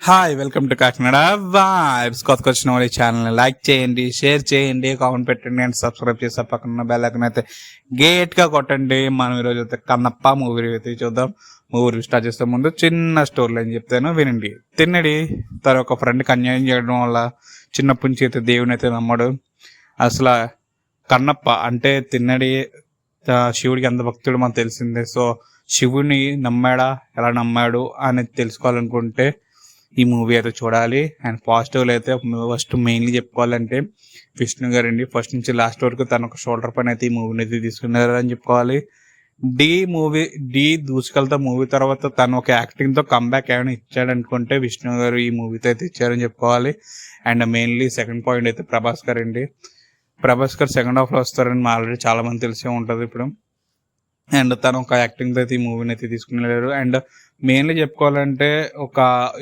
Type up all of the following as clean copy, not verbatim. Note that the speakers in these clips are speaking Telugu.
Hi welcome to Kakinada vibes. కొత్తగా వచ్చిన వాళ్ళు ఈ ఛానల్ని లైక్ చేయండి, షేర్ చేయండి, కామెంట్ పెట్టండి అండ్ సబ్స్క్రైబ్ చేసి పక్కన బెల్ ఐకాన్ అయితే గేట్గా కొట్టండి. మనం ఈరోజు అయితే కన్నప్ప మూవీ అయితే చూద్దాం. మూవీ స్టార్ట్ చేసే ముందు చిన్న స్టోరీలు అని చెప్తాను వినండి. తిన్నడి తన ఒక ఫ్రెండ్కి అన్యాయం చేయడం వల్ల చిన్నప్పటి నుంచి అయితే దేవుని అయితే నమ్మడు. అసలు కన్నప్ప అంటే తిన్నడి శివుడికి ఎంత భక్తుడు మనకు తెలిసిందే. సో శివుని నమ్మాడా, ఎలా నమ్మాడు అనేది తెలుసుకోవాలనుకుంటే ఈ మూవీ అయితే చూడాలి. అండ్ పాజిటివ్లు అయితే ఫస్ట్ మెయిన్లీ చెప్పుకోవాలంటే విష్ణు గారు అండి. ఫస్ట్ నుంచి లాస్ట్ వరకు తన ఒక షోల్డర్ పైన అయితే ఈ మూవీని అయితే తీసుకున్నారు అని చెప్పుకోవాలి. డి దూసుకెళ్తా మూవీ తర్వాత తను ఒక యాక్టింగ్తో కంబ్యాక్ ఏమైనా ఇచ్చాడు అనుకుంటే విష్ణు గారు ఈ మూవీతో అయితే ఇచ్చారని చెప్పుకోవాలి. అండ్ మెయిన్లీ సెకండ్ పాయింట్ అయితే ప్రభాస్ గారు అండి. ప్రభాస్ గారు సెకండ్ హాఫ్లో వస్తారని మా ఆల్రెడీ చాలా మంది తెలిసే ఉంటుంది ఇప్పుడు. అండ్ తను ఒక యాక్టింగ్తో అయితే ఈ మూవీని అయితే తీసుకుని వెళ్ళారు. అండ్ మెయిన్లీ చెప్పుకోవాలంటే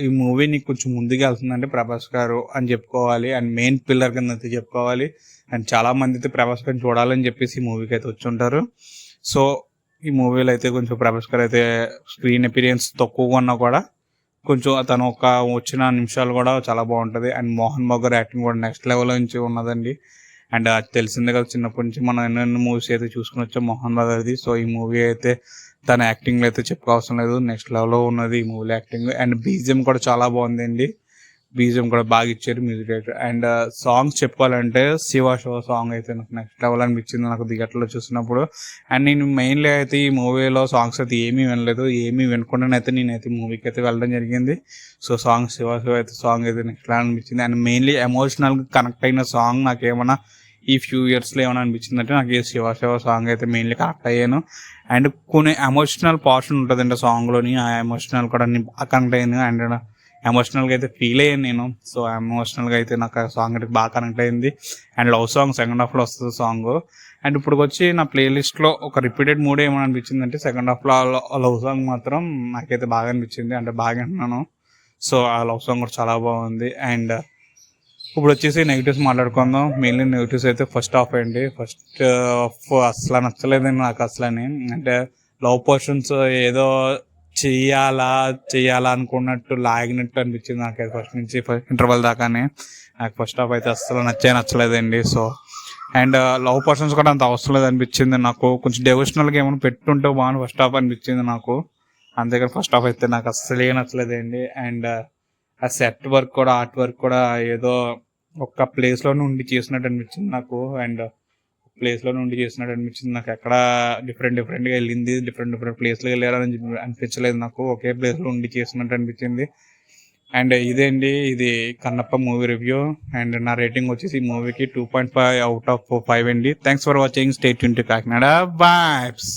ఈ మూవీని కొంచెం ముందుకు వెళ్తుందంటే ప్రభాస్ గారు అని చెప్పుకోవాలి. అండ్ మెయిన్ పిల్లర్ కింద అయితే చెప్పుకోవాలి. అండ్ చాలా మంది అయితే ప్రభాస్ గారిని చూడాలని చెప్పేసి ఈ మూవీకి అయితే వచ్చి ఉంటారు. సో ఈ మూవీలో అయితే కొంచెం ప్రభాస్ గారు అయితే స్క్రీన్ అపీరియన్స్ తక్కువగా ఉన్నా కూడా కొంచెం తను వచ్చిన నిమిషాలు కూడా చాలా బాగుంటుంది. అండ్ మోహన్ బాబు గారు యాక్టింగ్ కూడా నెక్స్ట్ లెవెల్ నుంచి ఉన్నదండి. అండ్ అది తెలిసిందే కదా, చిన్నప్పటి నుంచి మనం ఎన్నెన్నో మూవీస్ అయితే చూసుకుని వచ్చాం మోహన్ బాబు గారిది. సో ఈ మూవీ అయితే తన యాక్టింగ్లో అయితే చెప్పుకోవాల్సిన లేదు, నెక్స్ట్ లెవెల్లో ఉన్నది ఈ మూవీ యాక్టింగ్. అండ్ బీజిఎం కూడా చాలా బాగుందండి. బీజిఎం కూడా బాగా ఇచ్చారు మ్యూజిక్ డైరెక్టర్. అండ్ సాంగ్స్ చెప్పుకోవాలంటే శివ సాంగ్ అయితే నాకు నెక్స్ట్ లెవెల్ అనిపించింది నాకు థియేటర్లో చూసినప్పుడు. అండ్ నేను మెయిన్లీ అయితే ఈ మూవీలో సాంగ్స్ అయితే ఏమీ వినలేదు, ఏమీ వినకుండానైతే నేనైతే మూవీకి అయితే వెళ్ళడం జరిగింది. సో శివ అయితే సాంగ్ అయితే నెక్స్ట్ లెవెల్ అనిపించింది. అండ్ మెయిన్లీ ఎమోషనల్గా కనెక్ట్ అయిన సాంగ్ నాకు ఏమైనా ఈ ఫ్యూ ఇయర్స్లో ఏమైనా అనిపించింది అంటే నాకు ఈ శివ సాంగ్ అయితే మెయిన్లీ కనెక్ట్ అయ్యాను. అండ్ కొన్ని ఎమోషనల్ పోర్షన్ ఉంటుందండి సాంగ్లోని, ఆ ఎమోషనల్ కూడా నేను బాగా కనెక్ట్ అయ్యాను. అండ్ ఎమోషనల్గా అయితే ఫీల్ అయ్యాను నేను. సో ఎమోషనల్గా అయితే నాకు ఆ సాంగ్ అయితే బాగా కనెక్ట్ అయింది. అండ్ లవ్ సాంగ్ సెకండ్ హాఫ్లో వస్తుంది సాంగ్. అండ్ ఇప్పుడు వచ్చి నా ప్లేలిస్ట్లో ఒక రిపీటెడ్ మూడ్ ఏమైనా అనిపించింది అంటే సెకండ్ హాఫ్లో లవ్ సాంగ్ మాత్రం నాకైతే బాగా అనిపించింది, అంటే బాగా విన్నాను. సో ఆ లవ్ సాంగ్ కూడా చాలా బాగుంది. అండ్ ఇప్పుడు వచ్చేసి నెగిటివ్స్ మాట్లాడుకుందాం. మెయిన్లీ నెగిటివ్స్ అయితే ఫస్ట్ హాఫ్ అండి. ఫస్ట్ హాఫ్ అసలు నచ్చలేదండి నాకు అసలని. అంటే లవ్ పోర్షన్స్ ఏదో చెయ్యాలా అనుకున్నట్టు లాగినట్టు అనిపించింది నాకైతే ఫస్ట్ నుంచి ఇంటర్వల్ దాకానే. నాకు ఫస్ట్ హాఫ్ అయితే అసలు నచ్చలేదండి. సో అండ్ లవ్ పర్సన్స్ కూడా అంత అవసరం లేదు అనిపించింది నాకు. కొంచెం డెవోషనల్గా ఏమైనా పెట్టుంటే బాగుంది ఫస్ట్ హాఫ్ అనిపించింది నాకు. అంతేకాని ఫస్ట్ హాఫ్ అయితే నాకు అస్సలే నచ్చలేదండి. అండ్ ఆ సెట్ వర్క్ కూడా, ఆర్ట్ వర్క్ కూడా ఏదో ఒక ప్లేస్లోనే ఉండి చేసినట్టు అనిపించింది నాకు. అండ్ ప్లేస్లోనే ఉండి చేసినట్టు అనిపించింది నాకు. ఎక్కడ డిఫరెంట్గా వెళ్ళింది, డిఫరెంట్ ప్లేస్లో వెళ్ళారని అనిపించలేదు నాకు. ఒకే ప్లేస్లో ఉండి చేసినట్టు అనిపించింది. అండ్ ఇది కన్నప్ప మూవీ రివ్యూ. అండ్ నా రేటింగ్ వచ్చేసి ఈ మూవీకి 2.5 out of 5 అండి. Thanks for watching. Stay tune to Kakinada vibes.